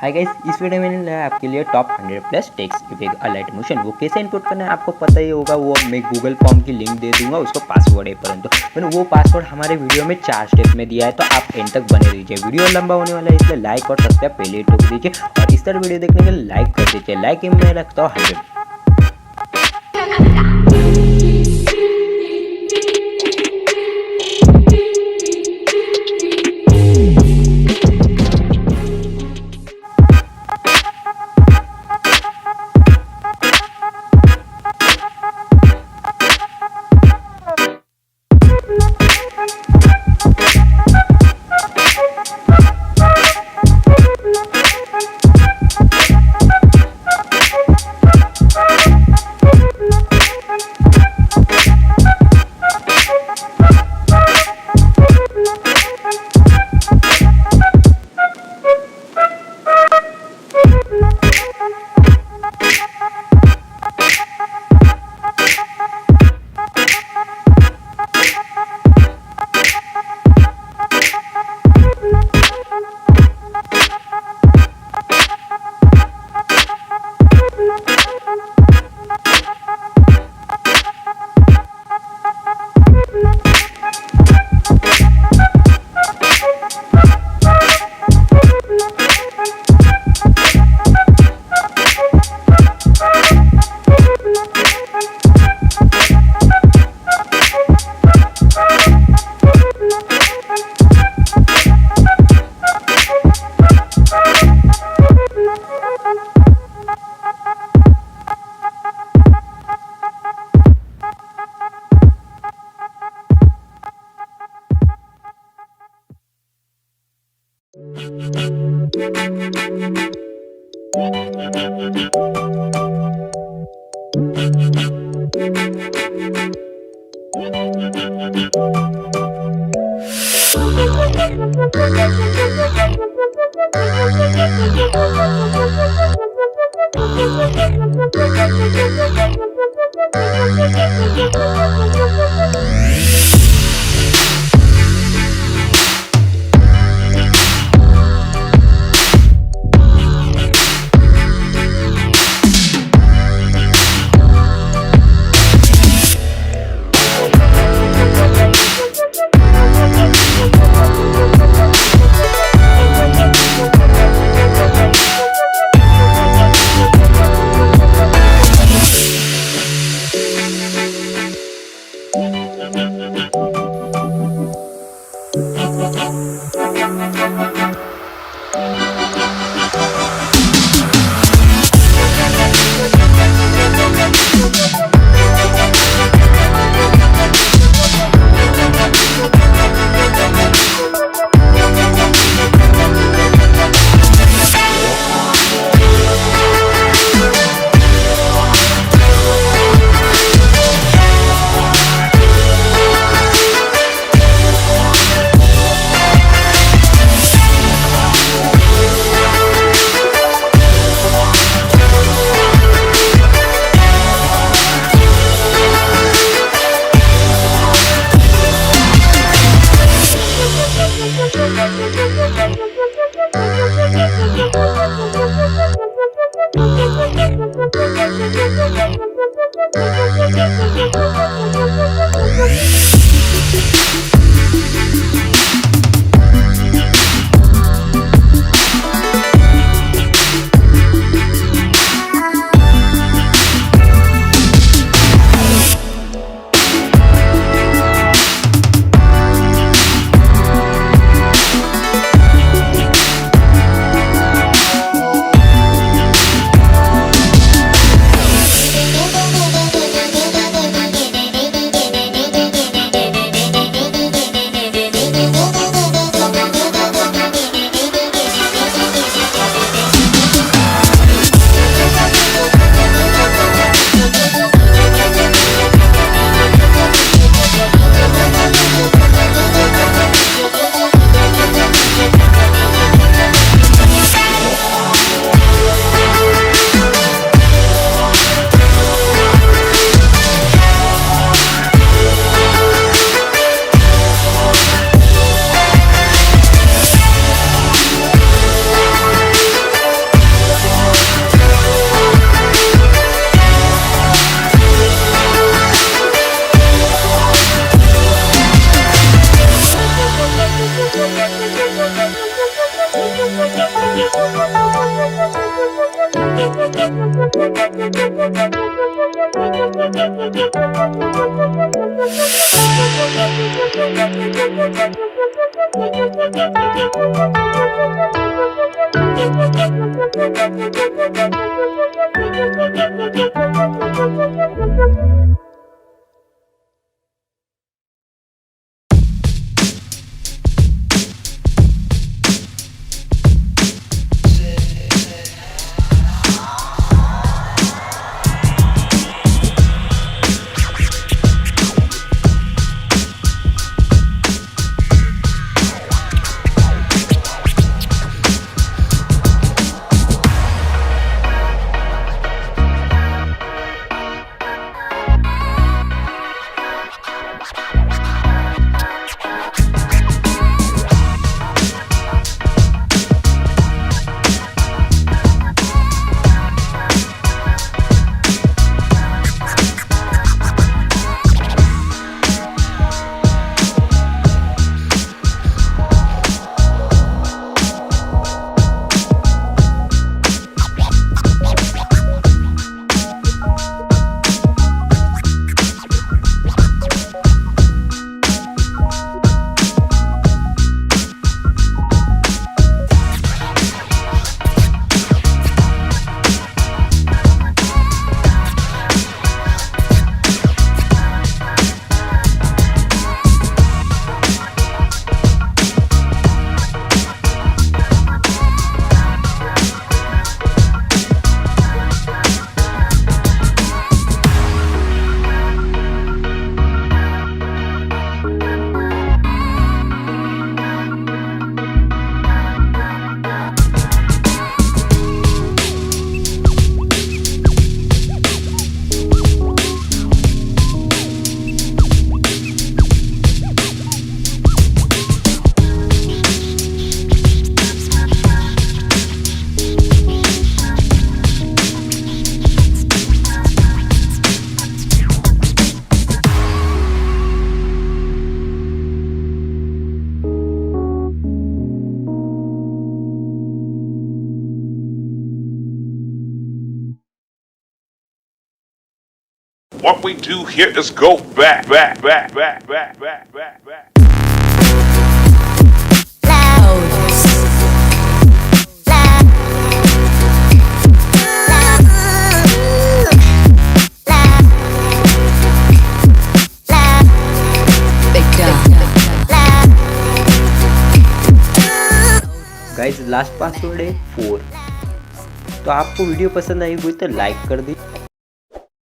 Hi guys, इस video में मैंने लाया आपके लिए top 100 plus text effect Alight Motion. वो कैसे इनपुट करना है आपको पता ही होगा। वो मैं गूगल फॉर्म की लिंक दे दूंगा, उसको पासवर्ड है, परंतु मैंने वो पासवर्ड हमारे वीडियो में 4 स्टेप में दिया है, तो आप एंड तक बने रहिए। वीडियो लंबा होने वाला है, इसलिए लाइक और सब्सक्राइब पहले ही ठोक दीजिए और इस तरह वीडियो देखने के लिए लाइक कर दीजिए। लाइक मैं रखता हूँ 100। What we do here is go back. Guys last password है 4। तो आपको वीडियो पसंद आई हुई तो लाइक कर दी।